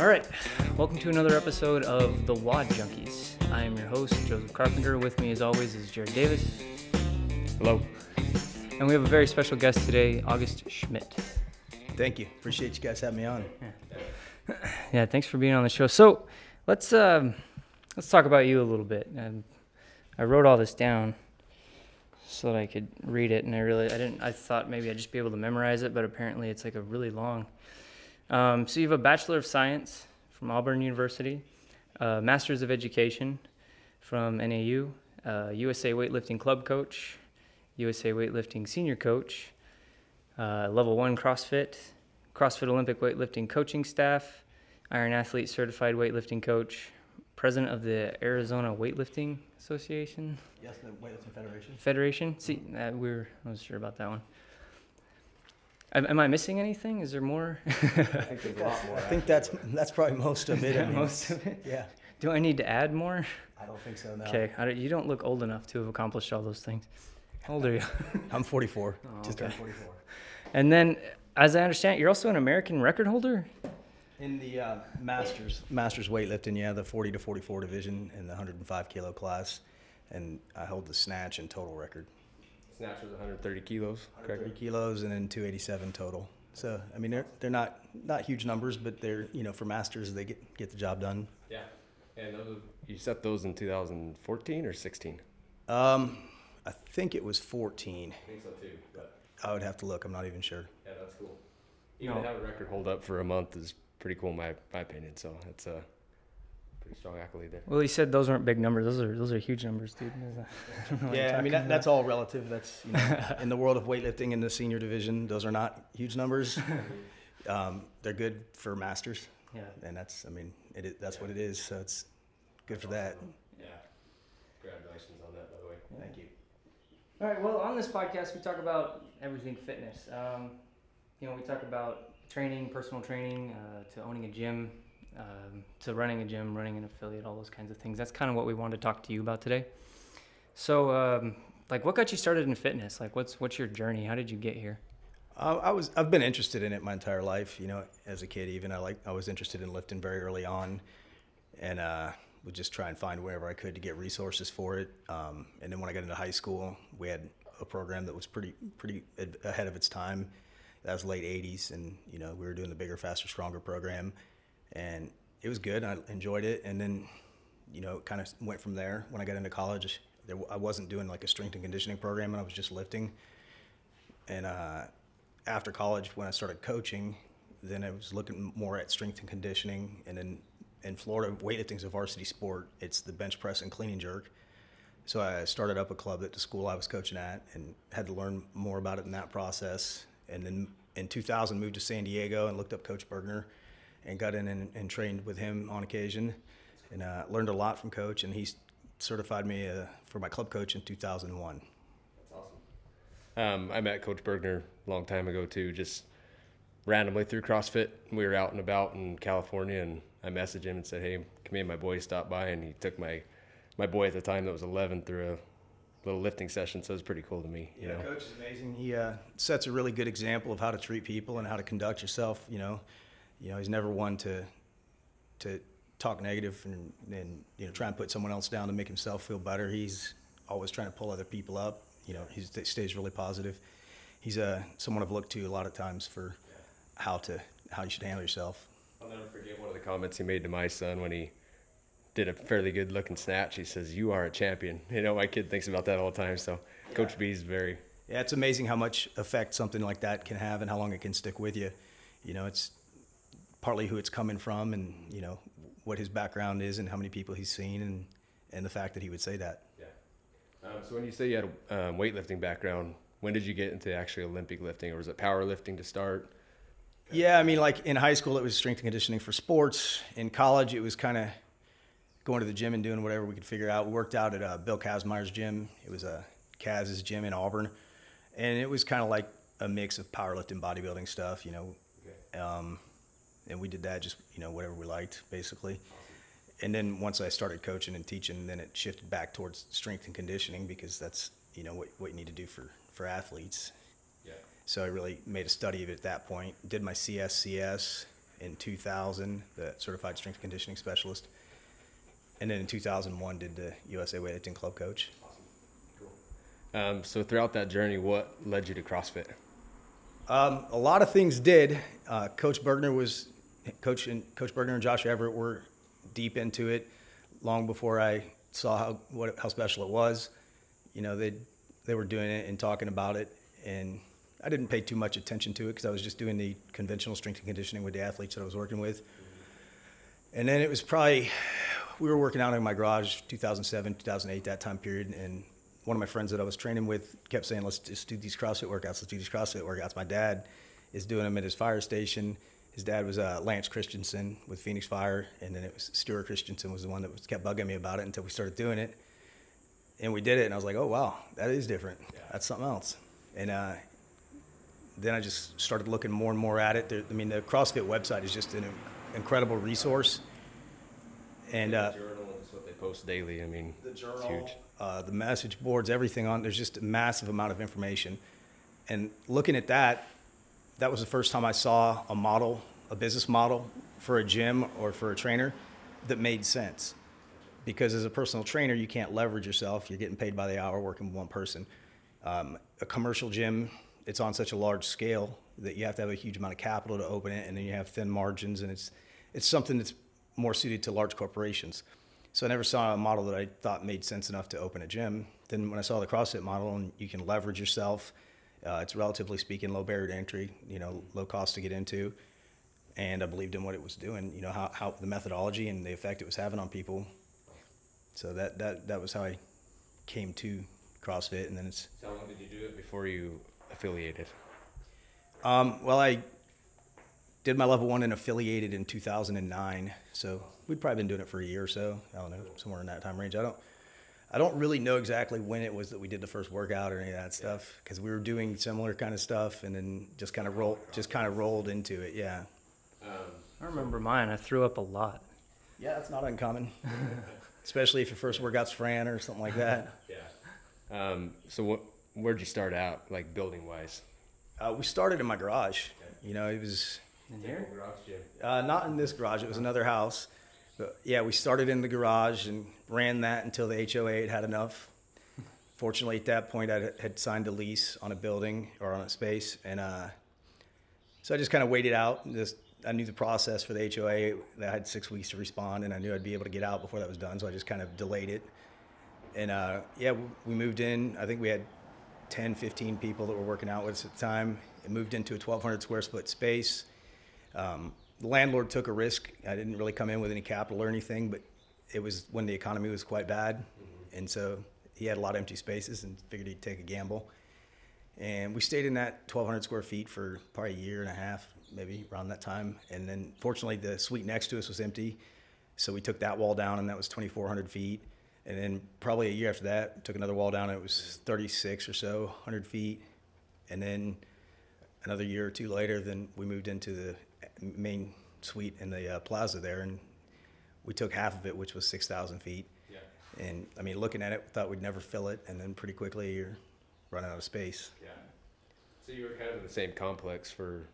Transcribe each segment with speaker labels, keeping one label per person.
Speaker 1: All right, welcome to another episode of the WOD Junkies. I am your host, Joseph Carpenter. With me, as always, is Jarrod Davis.
Speaker 2: Hello.
Speaker 1: And we have a very special guest today, August Schmidt.
Speaker 3: Thank you. Appreciate you guys having me on.
Speaker 1: Yeah, thanks for being on the show. So let's talk about you a little bit. I wrote all this down so that I could read it, and I thought maybe I'd just be able to memorize it, but apparently it's like a really long. So you have a Bachelor of Science from Auburn University, a Master's of Education from NAU, USA Weightlifting Club Coach, USA Weightlifting Senior Coach, Level 1 CrossFit, CrossFit Olympic Weightlifting Coaching Staff, Iron Athlete Certified Weightlifting Coach, President of the Arizona Weightlifting Association.
Speaker 3: Yes, the Weightlifting
Speaker 1: Federation. See, I wasn't sure about that one. Am I missing anything? Is there more?
Speaker 3: I think there's a lot more. I think that's probably most of it.
Speaker 1: Most of it?
Speaker 3: Yeah.
Speaker 1: Do I need to add more?
Speaker 3: I don't think so, no.
Speaker 1: Okay, you don't look old enough to have accomplished all those things. How old are you?
Speaker 3: I'm 44. Just
Speaker 1: okay.
Speaker 3: turned 44.
Speaker 1: And then, as I understand, you're also an American record holder?
Speaker 3: In the Masters weightlifting, yeah, the 40 to 44 division in the 105 kilo class. And I hold the snatch and total record.
Speaker 2: Snatch was 130 kilos, correct?
Speaker 3: 130 kilos and then 287 total. So, I mean, they're not huge numbers, but they're, for Masters, they get the job done.
Speaker 2: Yeah. And you set those in 2014 or 16?
Speaker 3: I think it was 14.
Speaker 2: I think so too. But
Speaker 3: I would have to look. I'm not even sure.
Speaker 2: yeah, that's cool. Even to have a record hold up for a month is pretty cool in my opinion. So that's a pretty strong accolade there.
Speaker 1: Well, you said those weren't big numbers. Those are huge numbers, dude.
Speaker 3: Yeah, I mean, that's all relative. That's, in the world of weightlifting in the senior division, those are not huge numbers. They're good for Masters.
Speaker 1: Yeah.
Speaker 3: And that's what it is. So it's good for that.
Speaker 2: Yeah. Congratulations on that, by the way.
Speaker 3: Thank you.
Speaker 1: All right, well, on this podcast, we talk about everything fitness. We talk about training, personal training, to owning a gym, to running a gym, running an affiliate, all those kinds of things. That's kind of what we wanted to talk to you about today. So, what got you started in fitness? Like, what's your journey? How did you get here?
Speaker 3: I've been interested in it my entire life. As a kid, even I was interested in lifting very early on, and would just try and find wherever I could to get resources for it. And then when I got into high school, we had a program that was pretty ahead of its time. That was late 80s, and we were doing the Bigger, Faster, Stronger program, and it was good. I enjoyed it, and then kind of went from there. When I got into college, I wasn't doing like a strength and conditioning program, and I was just lifting. And after college, when I started coaching, then I was looking more at strength and conditioning. And then in Florida, weightlifting is a varsity sport. It's the bench press and clean and jerk. So I started up a club at the school I was coaching at, and had to learn more about it in that process. And then in 2000, moved to San Diego and looked up Coach Bergner, and got in and trained with him on occasion, and learned a lot from Coach. And he certified me for my club coach in 2001.
Speaker 2: That's awesome. I met Coach Bergner a long time ago too, just randomly through CrossFit. We were out and about in California, and I messaged him and said, "Hey, can me and my boy stop by?" And he took my boy at the time that was 11 through a little lifting session, so it was pretty cool to me.
Speaker 3: Coach is amazing. He sets a really good example of how to treat people and how to conduct yourself. He's never one to talk negative and try and put someone else down to make himself feel better. He's always trying to pull other people up. He stays really positive. He's someone I've looked to a lot of times for how you should handle yourself.
Speaker 2: I'll never forget one of the comments he made to my son when he did a fairly good looking snatch. He says, "You are a champion." My kid thinks about that all the time. So yeah. Coach B's very.
Speaker 3: Yeah, it's amazing how much effect something like that can have and how long it can stick with you. It's partly who it's coming from, and what his background is and how many people he's seen, and the fact that he would say that.
Speaker 2: Yeah. So when you say you had a weightlifting background, when did you get into actually Olympic lifting, or was it powerlifting to start?
Speaker 3: Yeah, I mean, like in high school, it was strength and conditioning for sports. In college, it was kind of going to the gym and doing whatever we could figure out. We worked out at Bill Kazmaier's gym. It was Kaz's gym in Auburn, and it was kind of like a mix of powerlifting, bodybuilding stuff, Okay. And we did that just, whatever we liked, basically. And then once I started coaching and teaching, then it shifted back towards strength and conditioning, because that's, what you need to do for athletes.
Speaker 2: Yeah.
Speaker 3: So I really made a study of it at that point. Did my CSCS in 2000, the Certified Strength and Conditioning Specialist. And then in 2001, did the USA Weightlifting Club Coach.
Speaker 2: So throughout that journey, what led you to CrossFit?
Speaker 3: A lot of things did. Coach Bergner and Josh Everett were deep into it long before I saw how special it was. You know, they were doing it and talking about it, and I didn't pay too much attention to it because I was just doing the conventional strength and conditioning with the athletes that I was working with. And then it was probably, we were working out in my garage, 2007, 2008, that time period, and one of my friends that I was training with kept saying, let's just do these CrossFit workouts. My dad is doing them at his fire station. His dad was Lance Christensen with Phoenix Fire, and then it was Stuart Christensen was the one that kept bugging me about it until we started doing it. And we did it, and I was like, oh, wow, that is different. Yeah. That's something else. And then I just started looking more and more at it. The CrossFit website is just an incredible resource. And
Speaker 2: the journal is what they post daily. I mean,
Speaker 3: the journal,
Speaker 2: it's huge.
Speaker 3: The message boards, everything on there's just a massive amount of information. And looking at that was the first time I saw a business model for a gym or for a trainer that made sense. Because as a personal trainer, you can't leverage yourself. You're getting paid by the hour working with one person. A commercial gym, it's on such a large scale that you have to have a huge amount of capital to open it, and then you have thin margins, and it's something that's more suited to large corporations. So I never saw a model that I thought made sense enough to open a gym. Then when I saw the CrossFit model, and you can leverage yourself, it's relatively speaking low barrier to entry, low cost to get into, and I believed in what it was doing, how the methodology and the effect it was having on people. So that was how I came to CrossFit, and then it's.
Speaker 2: So how long did you do it before you affiliated?
Speaker 3: Well, I did my level 1 and affiliated in 2009. So we'd probably been doing it for a year or so. I don't know, somewhere in that time range. I don't really know exactly when it was that we did the first workout or any of that stuff, because we were doing similar kind of stuff and then just kind of rolled into it. Yeah.
Speaker 1: I remember mine. I threw up a lot.
Speaker 3: Yeah, that's not uncommon, especially if your first workout's Fran or something like that.
Speaker 2: Yeah. So where'd you start out, like building wise?
Speaker 3: We started in my garage. Okay. It was.
Speaker 2: In here? Garage gym.
Speaker 3: Not in this garage. It was another house. But yeah, we started in the garage and ran that until the HOA had enough. Fortunately, at that point, I had signed a lease on a building or on a space. And so I just kind of waited out. I knew the process for the HOA. That I had 6 weeks to respond, and I knew I'd be able to get out before that was done. So I just kind of delayed it. And yeah, we moved in. I think we had 10, 15 people that were working out with us at the time. It moved into a 1,200 square foot space. The landlord took a risk. I didn't really come in with any capital or anything, but it was when the economy was quite bad. Mm-hmm. And so he had a lot of empty spaces and figured he'd take a gamble. And we stayed in that 1,200 square feet for probably a year and a half, maybe around that time. And then fortunately the suite next to us was empty. So we took that wall down, and that was 2,400 feet. And then probably a year after that, took another wall down, and it was 36 or so, 100 feet. And then another year or two later, then we moved into the main suite in the plaza there, and we took half of it, which was 6,000 feet. Yeah. And I mean, looking at it, thought we'd never fill it, and then pretty quickly you're running out of space.
Speaker 2: Yeah. So you were kind of in the same complex for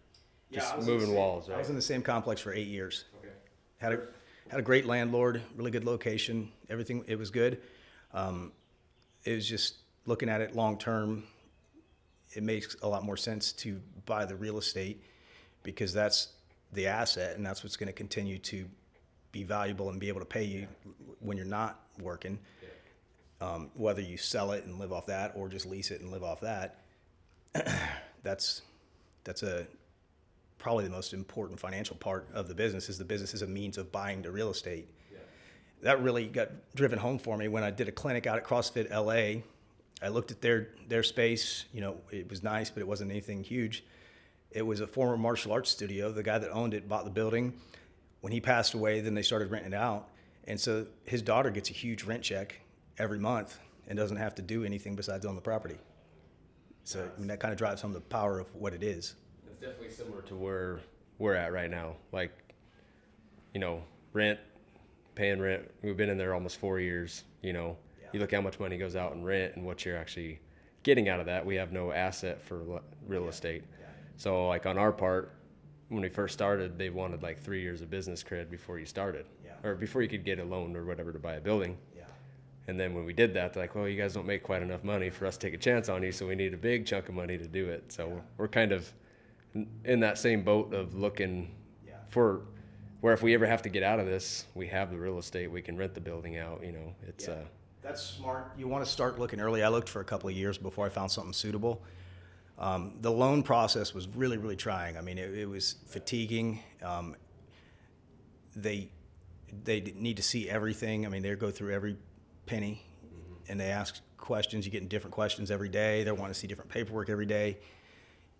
Speaker 2: just moving walls, right?
Speaker 3: I was in the same complex for 8 years.
Speaker 2: Okay.
Speaker 3: Had a great landlord, really good location, everything, it was good. It was just looking at it long term, it makes a lot more sense to buy the real estate, because that's the asset, and that's what's going to continue to be valuable and be able to pay you when you're not working. Yeah. Whether you sell it and live off that, or just lease it and live off that, that's probably the most important financial part of the business. Is the business is a means of buying the real estate. Yeah. That really got driven home for me when I did a clinic out at CrossFit LA. I looked at their space. It was nice, but it wasn't anything huge. It was a former martial arts studio. The guy that owned it bought the building. When he passed away, then they started renting it out. And so his daughter gets a huge rent check every month and doesn't have to do anything besides own the property. So that kind of drives home the power of what it is.
Speaker 2: It's definitely similar to where we're at right now. Like, paying rent. We've been in there almost 4 years. You look how much money goes out in rent and what you're actually getting out of that, we have no asset for real estate. Yeah. So like on our part, when we first started, they wanted like 3 years of business cred before you started, or before you could get a loan or whatever to buy a building. Yeah. And then when we did that, they're like, well, you guys don't make quite enough money for us to take a chance on you, so we need a big chunk of money to do it. So we're kind of in that same boat of looking for where if we ever have to get out of this, we have the real estate, we can rent the building out, you know. It's
Speaker 3: that's smart. You want to start looking early. I looked for a couple of years before I found something suitable. The loan process was really, really trying. I mean, it was fatiguing. They need to see everything. I mean, they go through every penny, and they ask questions. You get different questions every day. They want to see different paperwork every day.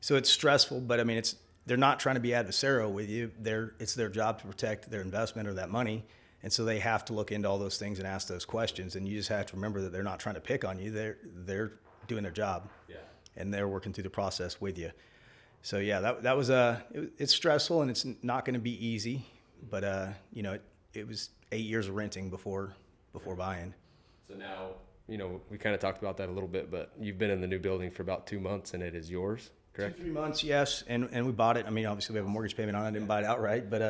Speaker 3: So it's stressful, but I mean, they're not trying to be adversarial with you. It's their job to protect their investment or that money. And so they have to look into all those things and ask those questions. And you just have to remember that they're not trying to pick on you. They're doing their job. Yeah. And they're working through the process with you. So yeah, that was it's stressful, and it's not going to be easy. But you know, it was 8 years of renting before buying.
Speaker 2: So now, you know, we kind of talked about that a little bit, but you've been in the new building for about 2 months, and it is yours, correct?
Speaker 3: 2-3 months, yes. And we bought it. I mean, obviously we have a mortgage payment on it. I didn't buy it outright, but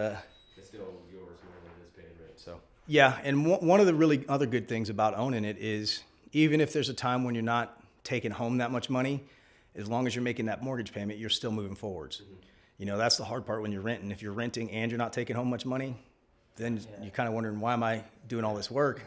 Speaker 2: it's still yours more than it is paying rent. So
Speaker 3: yeah, and one of the really other good things about owning it is, even if there's a time when you're not taking home that much money, as long as you're making that mortgage payment, you're still moving forwards. Mm-hmm. You know, that's the hard part when you're renting. If you're renting and you're not taking home much money, then you're kind of wondering, why am I doing all this work?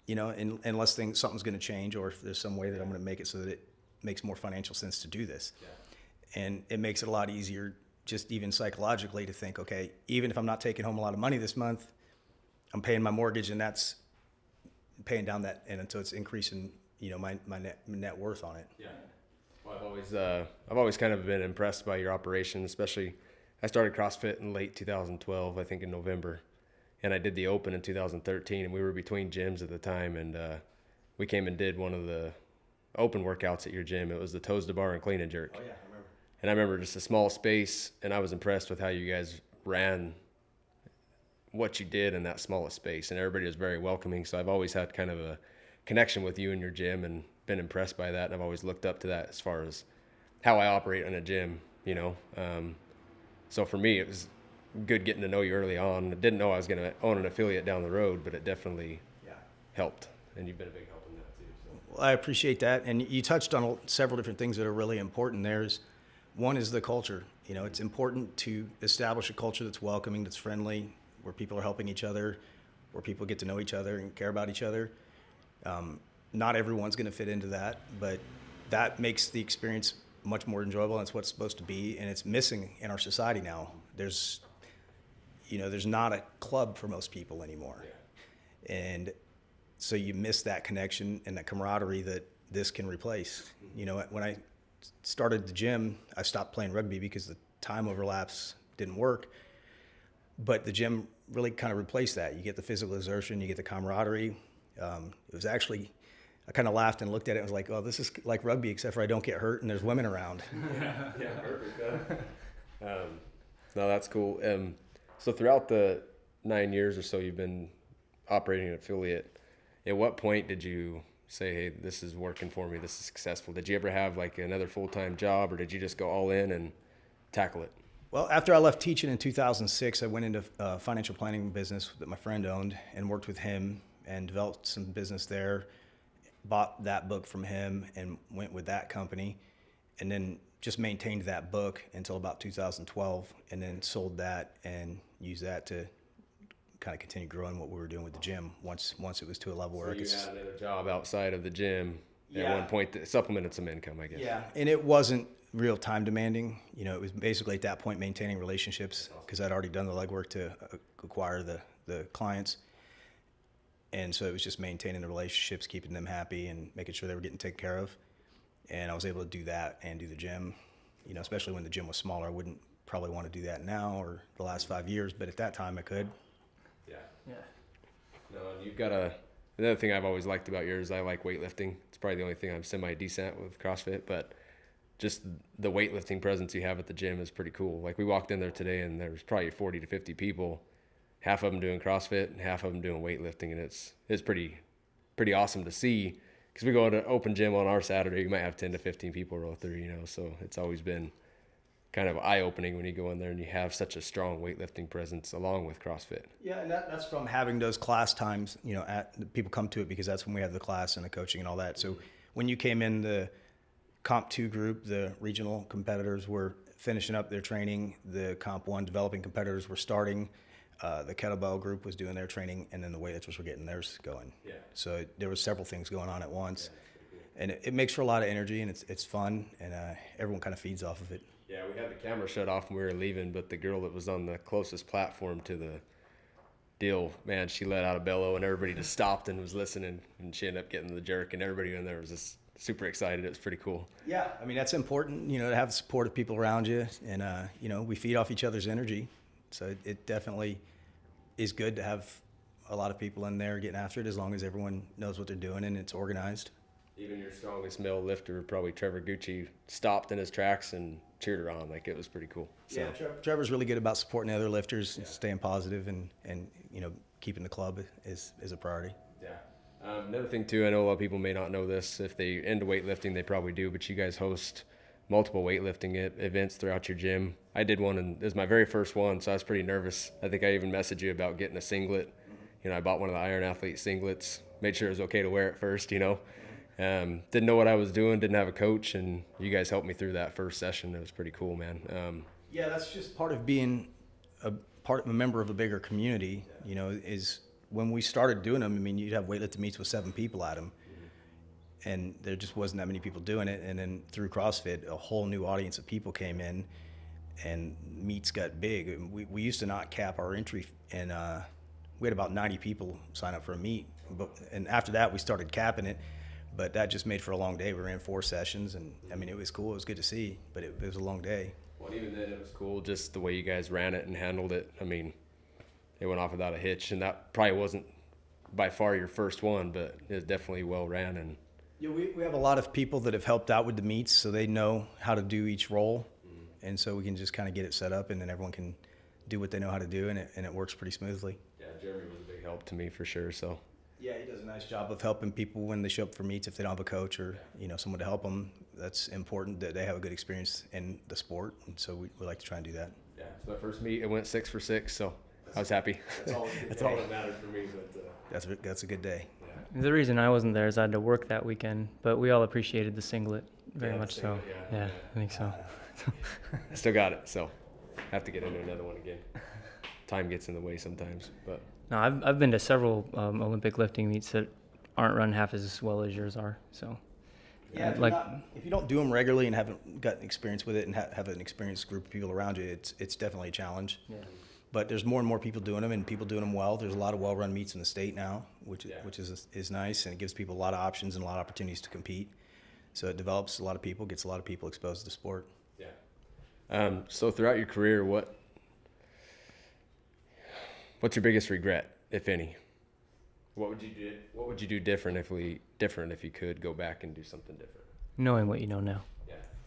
Speaker 3: You know, unless something's going to change, or if there's some way that I'm going to make it so that it makes more financial sense to do this. Yeah. And it makes it a lot easier, just even psychologically, to think, okay, even if I'm not taking home a lot of money this month, I'm paying my mortgage, and that's paying down that, and until it's increasing, you know, my net worth on it. Yeah.
Speaker 2: Well, I've always kind of been impressed by your operation, especially I started CrossFit in late 2012, I think in November, and I did the Open in 2013, and we were between gyms at the time, and we came and did one of the open workouts at your gym. It was the toes to bar and clean and jerk. Oh yeah, I remember. And I remember just a small space, and I was impressed with how you guys ran what you did in that smallest space, and everybody was very welcoming. So I've always had kind of a connection with you and your gym, and been impressed by that, and I've always looked up to that as far as how I operate in a gym, you know. So for me, it was good getting to know you early on. I didn't know I was going to own an affiliate down the road, but it definitely helped, and you've been a big help in that too. So.
Speaker 3: Well, I appreciate that, and you touched on several different things that are really important. One is the culture. You know, it's important to establish a culture that's welcoming, that's friendly, where people are helping each other, where people get to know each other and care about each other. Not everyone's going to fit into that, but that makes the experience much more enjoyable, and it's what's supposed to be, and it's missing in our society now. There's not a club for most people anymore. Yeah. And so you miss that connection and that camaraderie that this can replace. You know, when I started the gym, I stopped playing rugby because the time overlaps didn't work, but the gym really kind of replaced that. You get the physical exertion, you get the camaraderie. It was actually, I kind of laughed and looked at it and was like, oh, this is like rugby, except for I don't get hurt and there's women around.
Speaker 2: Yeah, perfect. No, that's cool. So throughout the 9 years or so you've been operating an affiliate, at what point did you say, hey, this is working for me, this is successful? Did you ever have like another full-time job, or did you just go all in and tackle it?
Speaker 3: Well, after I left teaching in 2006, I went into financial planning business that my friend owned and worked with him and developed some business there, bought that book from him and went with that company, and then just maintained that book until about 2012, and then sold that and used that to kind of continue growing what we were doing with the gym once it was to a level where
Speaker 2: you had another job outside of the gym at one point that supplemented some income, I guess.
Speaker 3: Yeah, and it wasn't real time demanding. You know, it was basically at that point maintaining relationships, because I'd already done the legwork to acquire the clients. And so it was just maintaining the relationships, keeping them happy, and making sure they were getting taken care of. And I was able to do that and do the gym, you know, especially when the gym was smaller. I wouldn't probably want to do that now or the last 5 years, but at that time I could.
Speaker 2: Yeah. Yeah. No, and you've got another thing I've always liked about yours, I like weightlifting. It's probably the only thing I'm semi-decent with CrossFit, but just the weightlifting presence you have at the gym is pretty cool. Like, we walked in there today and there was probably 40 to 50 people, half of them doing CrossFit and half of them doing weightlifting, and it's pretty awesome to see. because we go to open gym on our Saturday, you might have 10 to 15 people roll through, you know, so it's always been kind of eye-opening when you go in there and you have such a strong weightlifting presence along with CrossFit.
Speaker 3: Yeah, and that's from having those class times, you know, people come to it because that's when we have the class and the coaching and all that. So when you came in the Comp 2 group, the regional competitors were finishing up their training, the Comp 1 developing competitors were starting, the kettlebell group was doing their training, and then the weightlifters were getting theirs going. Yeah. So there was several things going on at once. Yeah, and it makes for a lot of energy, and it's fun, and everyone kind of feeds off of it.
Speaker 2: Yeah, we had the camera shut off when we were leaving, but the girl that was on the closest platform to the deal, man, she let out a bellow, and everybody just stopped and was listening, and she ended up getting the jerk, and everybody in there was just super excited. It was pretty cool. Yeah,
Speaker 3: I mean, that's important, you know, to have the support of people around you, and, you know, we feed off each other's energy, so it definitely is good to have a lot of people in there getting after it as long as everyone knows what they're doing and it's organized.
Speaker 2: Even your strongest male lifter, probably Trevor Gucci, stopped in his tracks and cheered her on. Like, it was pretty cool. So.
Speaker 3: Yeah, Trevor's really good about supporting the other lifters, staying positive, and you know, keeping the club is a priority.
Speaker 2: Yeah. Another thing too, I know a lot of people may not know this. If they into weightlifting, they probably do, but you guys host multiple weightlifting events throughout your gym. I did one, and it was my very first one, so I was pretty nervous. I think I even messaged you about getting a singlet. You know, I bought one of the Iron Athlete singlets, made sure it was okay to wear it first, you know. Didn't know what I was doing, didn't have a coach, and you guys helped me through that first session. It was pretty cool, man.
Speaker 3: Yeah, that's just part of being a member of a bigger community, you know, is when we started doing them, I mean, you'd have weightlifting meets with 7 people at them, and there just wasn't that many people doing it. And then through CrossFit, a whole new audience of people came in, and meets got big. We used to not cap our entry, and we had about 90 people sign up for a meet. And after that, we started capping it. But that just made for a long day. We ran 4 sessions, and I mean, it was cool. It was good to see, but it was a long day.
Speaker 2: Well, even then, it was cool just the way you guys ran it and handled it. I mean, it went off without a hitch, and that probably wasn't by far your first one, but it was definitely well ran. And
Speaker 3: yeah, we have a lot of people that have helped out with the meets, so they know how to do each role, and so we can just kind of get it set up, and then everyone can do what they know how to do, and it works pretty smoothly.
Speaker 2: Yeah, Jeremy was a big help to me for sure. So.
Speaker 3: Yeah, he does a nice job of helping people when they show up for meets if they don't have a coach or, you know, someone to help them. That's important that they have a good experience in the sport, and so we like to try and do that.
Speaker 2: Yeah, it's my first meet. It went 6 for 6, so I was happy. That's all that mattered for me. But,
Speaker 3: that's a good day.
Speaker 1: Yeah. The reason I wasn't there is I had to work that weekend, but we all appreciated the singlet very much so. Yeah, I think so.
Speaker 2: I still got it, so I have to get into another one again. Time gets in the way sometimes, but.
Speaker 1: No, I've been to several Olympic lifting meets that aren't run half as well as yours are. So,
Speaker 3: yeah, if you don't do them regularly and haven't gotten experience with it and have an experienced group of people around you, it's definitely a challenge. Yeah. But there's more and more people doing them, and people doing them well. There's a lot of well-run meets in the state now, which is nice, and it gives people a lot of options and a lot of opportunities to compete. So it develops a lot of people, gets a lot of people exposed to the sport.
Speaker 2: Yeah. So throughout your career, what's your biggest regret, if any? What would you do different if you could go back and do something different?
Speaker 1: Knowing what you know now.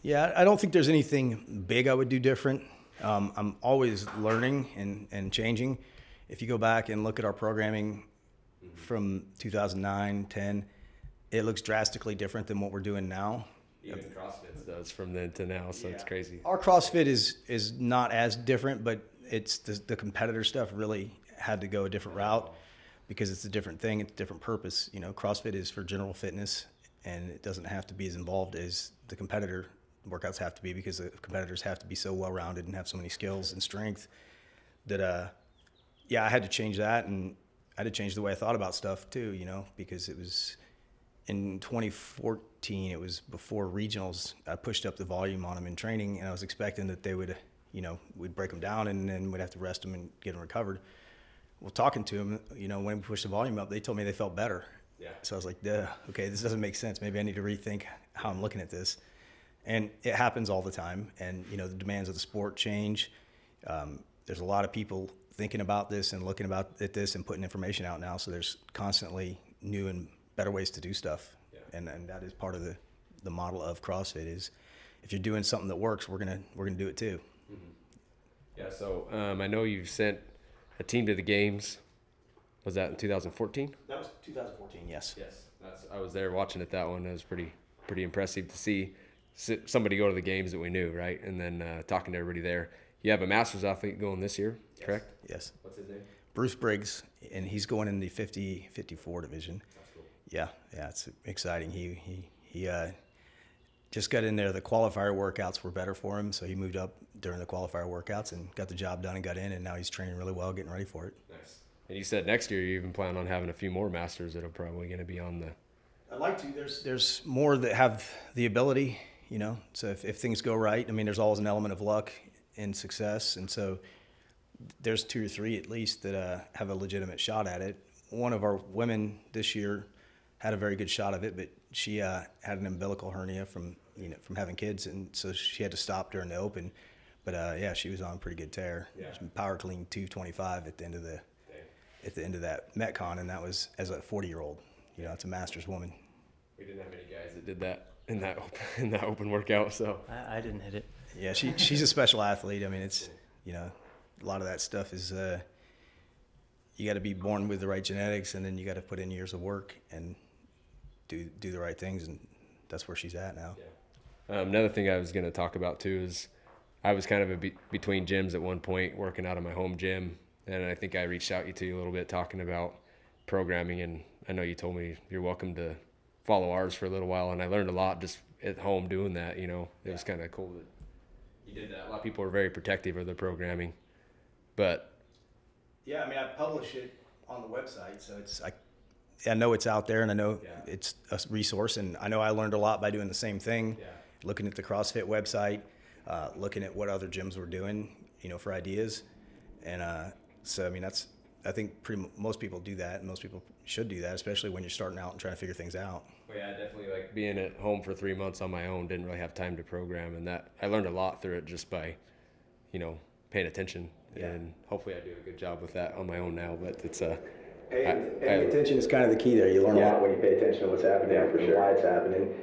Speaker 3: Yeah, I don't think there's anything big I would do different. I'm always learning and changing. If you go back and look at our programming from 2009, 10, it looks drastically different than what we're doing now.
Speaker 2: Even CrossFit does from then to now, so it's crazy.
Speaker 3: Our CrossFit is not as different, but it's the competitor stuff really had to go a different route because it's a different thing, it's a different purpose. You know, CrossFit is for general fitness, and it doesn't have to be as involved as the competitor workouts have to be, because the competitors have to be so well-rounded and have so many skills and strength that, I had to change that, and I had to change the way I thought about stuff too, you know, because it was in 2014, it was before regionals, I pushed up the volume on them in training, and I was expecting that they would, you know, we'd break them down and then we'd have to rest them and get them recovered. Well, talking to them, you know, when we pushed the volume up, they told me they felt better. Yeah. So I was like, okay, this doesn't make sense. Maybe I need to rethink how I'm looking at this. And it happens all the time. And, you know, the demands of the sport change. There's a lot of people thinking about this and looking at this and putting information out now. So there's constantly new and better ways to do stuff. Yeah. And that is part of the model of CrossFit is if you're doing something that works, we're gonna do it too.
Speaker 2: Mm-hmm. Yeah. So I know you've sent a team to the games. Was that in 2014?
Speaker 3: That was 2014. Yes.
Speaker 2: Yes. I was there watching it, that one. It was pretty impressive to see somebody go to the games that we knew, right? And then talking to everybody there. You have a Masters athlete going this year, correct?
Speaker 3: Yes.
Speaker 2: What's his name?
Speaker 3: Bruce Briggs, and he's going in the 50-54 division.
Speaker 2: That's cool.
Speaker 3: Yeah, it's exciting. He just got in there. The qualifier workouts were better for him, so he moved up during the qualifier workouts and got the job done and got in, and now he's training really well, getting ready for it.
Speaker 2: Nice. And you said next year you even plan on having a few more Masters that are probably going to be on the...
Speaker 3: I'd like to. There's more that have the ability, so if things go right, I mean, there's always an element of luck in success, and so there's 2 or 3 at least that have a legitimate shot at it. One of our women this year had a very good shot of it, but she had an umbilical hernia from having kids, and so she had to stop during the Open. But she was on a pretty good tear.
Speaker 2: Yeah.
Speaker 3: She power clean 225 at the end of that Metcon, and that was as a 40-year-old. It's a Masters woman.
Speaker 2: We didn't have any guys that did that in that open workout, so
Speaker 1: I didn't hit it.
Speaker 3: Yeah, she's a special athlete. I mean, it's a lot of that stuff is you got to be born with the right genetics, and then you got to put in years of work and do the right things, and that's where she's at now.
Speaker 2: Yeah. Another thing I was going to talk about too is I was kind of between gyms at one point, working out of my home gym, and I think I reached out to you a little bit talking about programming, and I know you told me you're welcome to follow ours for a little while, and I learned a lot just at home doing that. It was kind of cool that you did that. A lot of people are very protective of their programming, but
Speaker 3: yeah, I mean, I publish it on the website, so I know it's out there, and I know it's a resource, and I know I learned a lot by doing the same thing, looking at the CrossFit website, looking at what other gyms were doing, for ideas, and so I mean, I think most people do that, and most people should do that, especially when you're starting out and trying to figure things out.
Speaker 2: Well, yeah, definitely. Like being at home for 3 months on my own, didn't really have time to program, and that I learned a lot through it just by, paying attention.
Speaker 3: Yeah.
Speaker 2: And hopefully I do a good job with that on my own now. But it's
Speaker 3: paying attention is kind of the key there. You learn a lot when you pay attention to what's happening
Speaker 2: for
Speaker 3: and
Speaker 2: sure.
Speaker 3: why it's happening.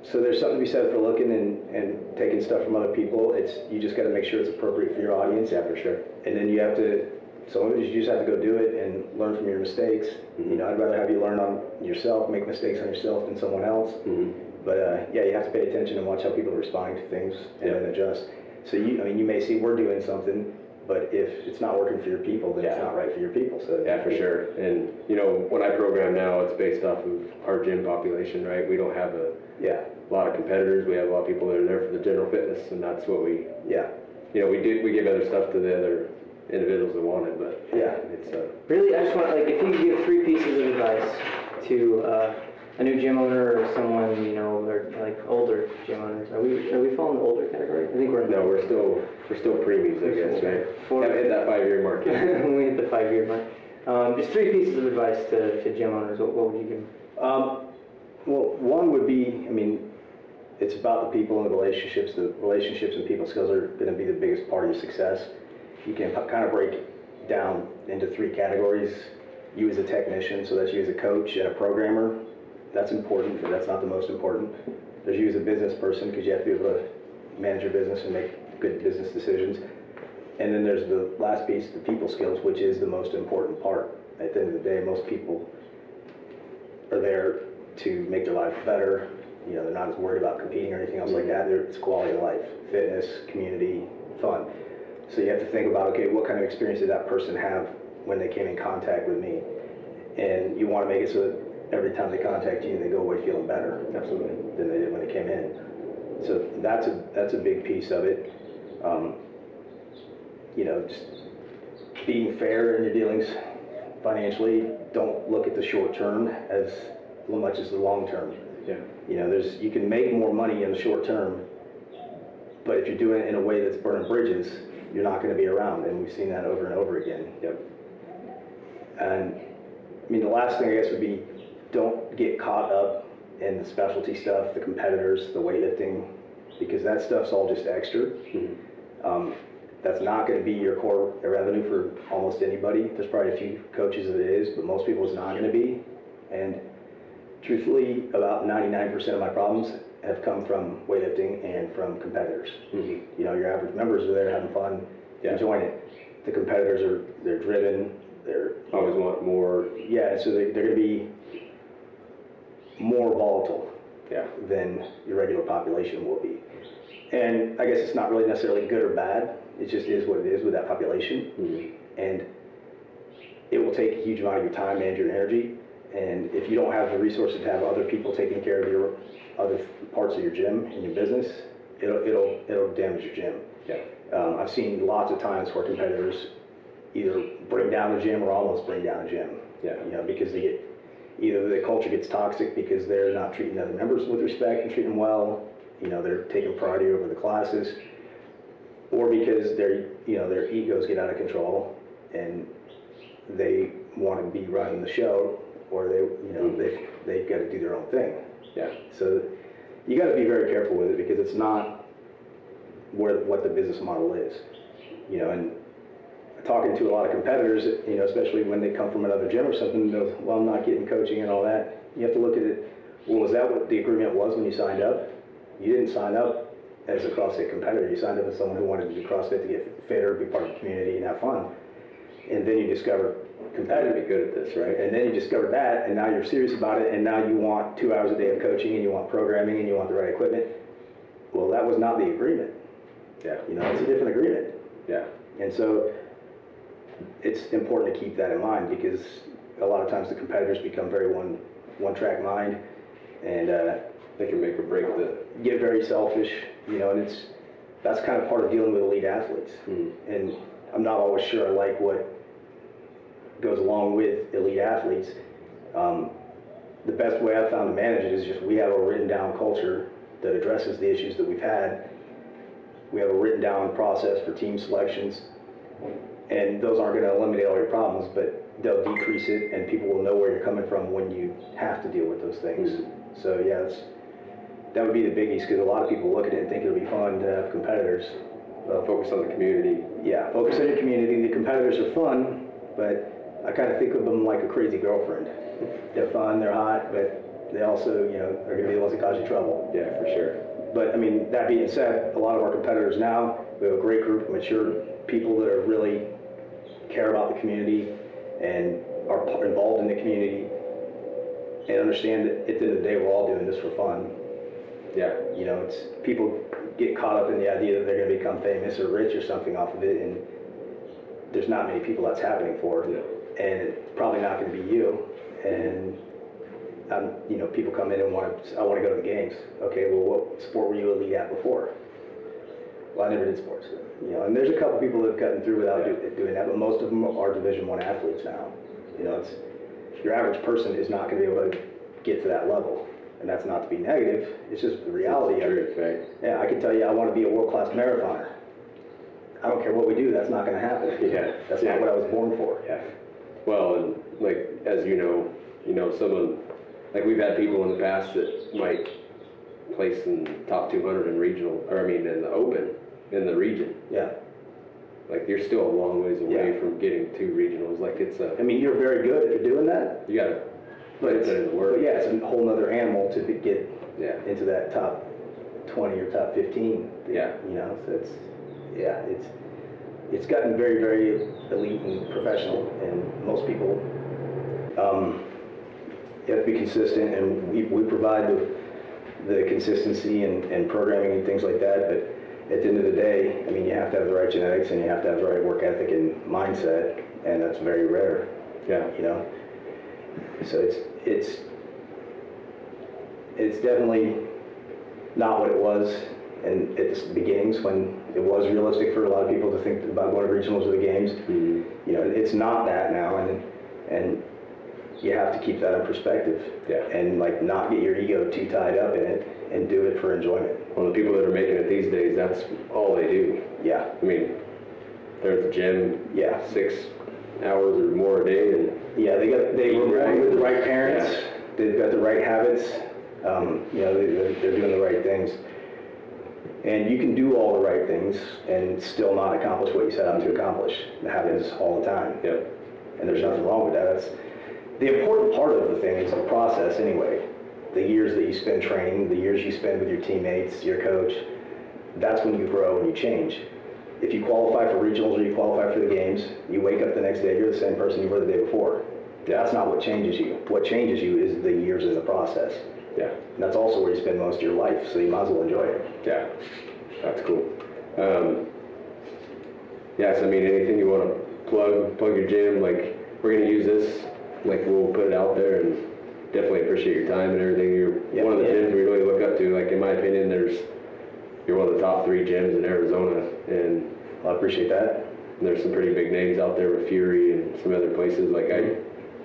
Speaker 3: So there's something to be said for looking and taking stuff from other people. You just got to make sure it's appropriate for your audience. Yeah, for sure. And then you have to. Some of it you just have to go do it and learn from your mistakes.
Speaker 2: Mm-hmm.
Speaker 3: I'd rather have you learn on yourself, make mistakes on yourself than someone else.
Speaker 2: Mm-hmm.
Speaker 3: But you have to pay attention and watch how people are responding to things and then adjust. So you may see we're doing something, but if it's not working for your people, then it's not right for your people. So
Speaker 2: yeah, for sure. And when I program now, it's based off of our gym population, right? We don't have a lot of competitors. We have a lot of people that are there for the general fitness, and that's what we we give other stuff to the other individuals that want it, but it's
Speaker 1: Really, I just want, if you could give 3 pieces of advice to a new gym owner or someone, or older gym owners. Are we falling in the older category? I think we're in.
Speaker 2: No, we're still preemies, I guess, right? Haven't hit that 5-year mark yet.
Speaker 1: We hit the 5-year mark. Just 3 pieces of advice to gym owners. What would you give them?
Speaker 3: Well, one would be, it's about the people and the relationships. The relationships and people skills are going to be the biggest part of your success. You can kind of break it down into 3 categories. You as a technician, so that's you as a coach and a programmer. That's important, but that's not the most important. There's you as a business person, because you have to be able to manage your business and make good business decisions. And then there's the last piece, the people skills, which is the most important part. At the end of the day, most people are there to make their life better. They're not as worried about competing or anything else like that. It's quality of life, fitness, community, fun. So you have to think about, okay, what kind of experience did that person have when they came in contact with me? And you want to make it so that every time they contact you, they go away feeling better, absolutely, than they did when they came in. So that's a big piece of it. Just being fair in your dealings financially. Don't look at the short term as much as the long term.
Speaker 2: Yeah.
Speaker 3: You can make more money in the short term, but if you're doing it in a way that's burning bridges, you're not going to be around, and we've seen that over and over again.
Speaker 2: Yep.
Speaker 3: And the last thing I guess would be, don't get caught up in the specialty stuff, the competitors, the weightlifting, because that stuff's all just extra.
Speaker 2: Mm-hmm.
Speaker 3: That's not going to be your core revenue for almost anybody. There's probably a few coaches that it is, but most people it's not going to be. And truthfully, about 99% of my problems have come from weightlifting and from competitors.
Speaker 2: Mm-hmm.
Speaker 3: Your average members are there having fun, enjoying it. The competitors they're driven, they're
Speaker 2: always want more.
Speaker 3: Yeah, so they're going to be more volatile
Speaker 2: Yeah.
Speaker 3: than your regular population will be. And I guess it's not really necessarily good or bad. It just is what it is with that population.
Speaker 2: Mm-hmm.
Speaker 3: And it will take a huge amount of your time and your energy. And if you don't have the resources to have other people taking care of your other parts of your gym and your business, it'll damage your gym.
Speaker 2: Yeah.
Speaker 3: I've seen lots of times where competitors either bring down the gym or almost bring down the gym.
Speaker 2: Yeah.
Speaker 3: You know, because they get, either the culture gets toxic because they're not treating other members with respect and treating them well. You know, they're taking priority over the classes, or because their egos get out of control and they want to be running the show, or they've got to do their own thing.
Speaker 2: Yeah.
Speaker 3: So you got to be very careful with it, because it's not what the business model is. You know, and talking to a lot of competitors, you know, especially when they come from another gym or something, they'll, well, I'm not getting coaching and all that. You have to look at it. Well, was that what the agreement was when you signed up? You didn't sign up as a CrossFit competitor. You signed up as someone who wanted to do CrossFit to get fitter, be part of the community, and have fun. And then you discover competitive, be good at this, right? And then you discover that, and now you're serious about it, and now you want 2 hours a day of coaching, and you want programming, and you want the right equipment. Well, that was not the agreement.
Speaker 2: Yeah.
Speaker 3: You know, it's a different agreement.
Speaker 2: Yeah.
Speaker 3: And so it's important to keep that in mind, because a lot of times the competitors become very one-track mind, and
Speaker 2: they can make or break
Speaker 3: get very selfish, you know, and that's kind of part of dealing with elite athletes.
Speaker 2: Mm-hmm.
Speaker 3: And I'm not always sure I like what goes along with elite athletes. The best way I've found to manage it is just, we have a written down culture that addresses the issues that we've had. We have a written down process for team selections, and those aren't going to eliminate all your problems, but they'll decrease it, and people will know where you're coming from when you have to deal with those things. Mm-hmm. So yeah, that would be the biggies, because a lot of people look at it and think it'll be fun to have competitors.
Speaker 2: Focus on the community.
Speaker 3: Yeah, focus on your community. The competitors are fun, but I kind of think of them like a crazy girlfriend. They're fun, they're hot, but they also, you know, are going to be the ones that cause you trouble.
Speaker 2: Yeah, for sure.
Speaker 3: But I mean, that being said, a lot of our competitors now, we have a great group of mature people that are really care about the community and are involved in the community, and understand that at the end of the day, we're all doing this for fun.
Speaker 2: Yeah.
Speaker 3: You know, it's, people get caught up in the idea that they're going to become famous or rich or something off of it, and there's not many people that's happening for.
Speaker 2: Yeah.
Speaker 3: And it's probably not going to be you. And you know, people come in and I want to go to the games. Okay, well, what sport were you elite at before? Well, I never did sports. You know, and there's a couple people that have gotten through without doing that, but most of them are Division I athletes now. You know, it's, your average person is not going to be able to get to that level. And that's not to be negative, it's just the reality of it.
Speaker 2: Right.
Speaker 3: Yeah, I can tell you I want to be a world-class marathoner. I don't care what we do, that's not going to happen.
Speaker 2: Yeah.
Speaker 3: That's not what I was born for.
Speaker 2: Yeah. Well, and like, as you know, someone, like, we've had people in the past that might place in top 200 in regional, or I mean in the open, in the region.
Speaker 3: Yeah.
Speaker 2: Like, you're still a long ways away from getting to regionals. Like, it's a...
Speaker 3: I mean, you're very good if you're doing that.
Speaker 2: You gotta
Speaker 3: But
Speaker 2: put it in the work.
Speaker 3: But yeah, it's a whole nother animal to get into that top 20 or top 15.
Speaker 2: Yeah.
Speaker 3: You know, so it's gotten very, very elite and professional, and most people you have to be consistent, and we provide the consistency and programming and things like that, but at the end of the day, I mean, you have to have the right genetics, and you have to have the right work ethic and mindset, and that's very rare.
Speaker 2: Yeah.
Speaker 3: You know? So it's definitely not what it was in its beginnings, when it was realistic for a lot of people to think about going to regionals or the games.
Speaker 2: Mm-hmm.
Speaker 3: You know, it's not that now, and you have to keep that in perspective.
Speaker 2: Yeah.
Speaker 3: And like, not get your ego too tied up in it, and do it for enjoyment.
Speaker 2: Well, the people that are making it these days, that's all they do.
Speaker 3: Yeah.
Speaker 2: I mean, they're at the gym.
Speaker 3: Yeah.
Speaker 2: 6 hours or more a day, and
Speaker 3: yeah, they were born with the right parents.
Speaker 2: Yeah.
Speaker 3: They've got the right habits. You know, they're doing the right things. And you can do all the right things and still not accomplish what you set out to accomplish. It happens all the time.
Speaker 2: Yep.
Speaker 3: And there's nothing wrong with that. That's the important part of the thing, is the process anyway. The years that you spend training, the years you spend with your teammates, your coach, that's when you grow and you change. If you qualify for regionals or you qualify for the games, you wake up the next day, you're the same person you were the day before.
Speaker 2: Yeah.
Speaker 3: That's not what changes you. What changes you is the years in the process.
Speaker 2: Yeah.
Speaker 3: And that's also where you spend most of your life, so you might as well enjoy it.
Speaker 2: Yeah, that's cool. Yeah, so I mean, anything you want to plug your gym, like, we're going to use this, like, we'll put it out there, and definitely appreciate your time and everything. You're one of the gyms we really look up to. Like, in my opinion, you're one of the top 3 gyms in Arizona, and
Speaker 3: I appreciate that.
Speaker 2: And there's some pretty big names out there with Fury and some other places. Like, I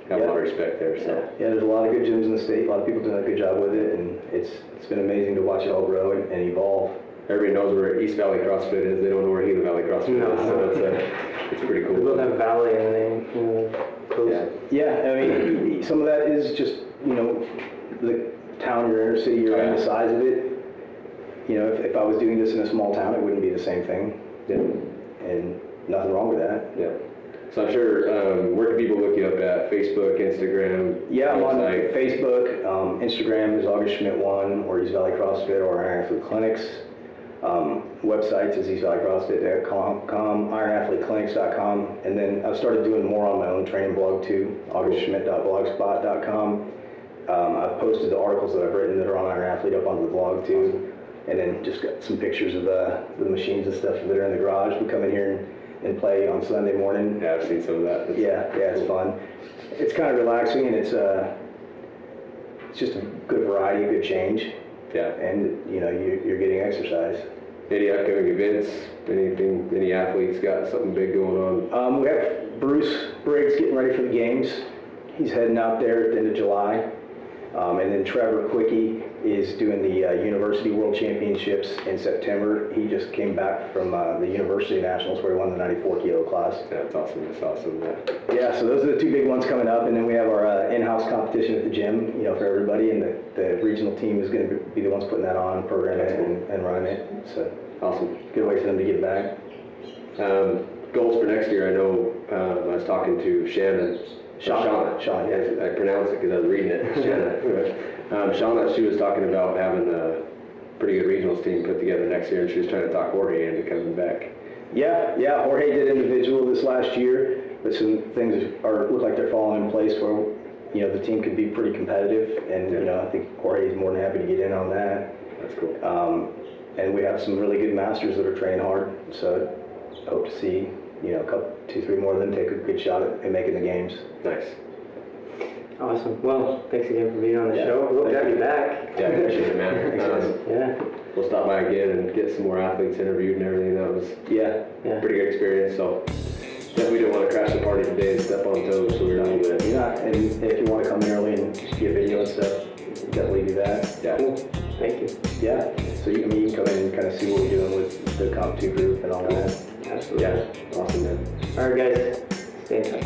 Speaker 2: have a lot of respect there. So
Speaker 3: yeah, there's a lot of good gyms in the state. A lot of people doing a good job with it, and it's been amazing to watch it all grow and evolve.
Speaker 2: Everybody knows where East Valley CrossFit is. They don't know where Gila Valley CrossFit is. So it's pretty cool.
Speaker 1: We both have Valley in the name. Close.
Speaker 3: Yeah, I mean, some of that is just, the town you're in, or city you're in, the size of it. If I was doing this in a small town, it wouldn't be the same thing.
Speaker 2: Yeah.
Speaker 3: And nothing wrong with that.
Speaker 2: Yeah. So I'm sure, where can people look you up at? Facebook, Instagram?
Speaker 3: Yeah, I'm on Facebook. Instagram is August Schmidt 1, or East Valley CrossFit, or Iron Athlete Clinics. Websites is eastvalleycrossfit.com, ironathleteclinics.com, and then I've started doing more on my own training blog too, augustschmidt.blogspot.com. I've posted the articles that I've written that are on Iron Athlete up onto the blog too, and then just got some pictures of the machines and stuff that are in the garage. We come in here and play on Sunday morning.
Speaker 2: Yeah, I've seen some of that.
Speaker 3: Yeah, it's fun. It's kind of relaxing, and it's just a good variety, a good change.
Speaker 2: Yeah.
Speaker 3: And you're getting exercise.
Speaker 2: Any upcoming events? Anything? Any athletes got something big going on?
Speaker 3: We have Bruce Briggs getting ready for the games. He's heading out there at the end of July. And then Trevor Quickie is doing the University World Championships in September. He just came back from the University Nationals where he won the 94 kilo class.
Speaker 2: Yeah, that's awesome. That's awesome.
Speaker 3: Yeah, so those are the 2 big ones coming up. And then we have our in-house competition at the gym, for everybody. And the regional team is going to be the ones putting that on, programming it and running it. So
Speaker 2: awesome.
Speaker 3: Good way for them to give back.
Speaker 2: Goals for next year. I know I was talking to Shauna, yeah, I pronounced it because I was reading it. Shauna, she was talking about having a pretty good regionals team put together next year, and she was trying to talk Jorge into coming back.
Speaker 3: Yeah, Jorge did individual this last year, but some things look like they're falling in place where the team could be pretty competitive, and I think Jorge is more than happy to get in on that.
Speaker 2: That's cool.
Speaker 3: And we have some really good masters that are training hard, so I hope to see a couple, 2-3 more of them take a good shot at making the games.
Speaker 2: Nice.
Speaker 1: Awesome. Well, thanks again for being on the show. We'll have you back.
Speaker 2: Yeah, I appreciate it, man.
Speaker 1: Yeah.
Speaker 2: We'll stop by again and get some more athletes interviewed and everything. That was pretty good experience. So definitely didn't want to crash the party today and step on toes, so we were a little bit.
Speaker 3: Yeah, and if you want to come in early and just get video and stuff, definitely do that.
Speaker 2: Yeah.
Speaker 1: Cool. Thank you.
Speaker 3: Yeah. So you can come in and kind of see what we're doing with the Comp 2 group and all that.
Speaker 1: Absolutely.
Speaker 2: Yeah. Awesome, man.
Speaker 1: All right, guys. Stay in touch.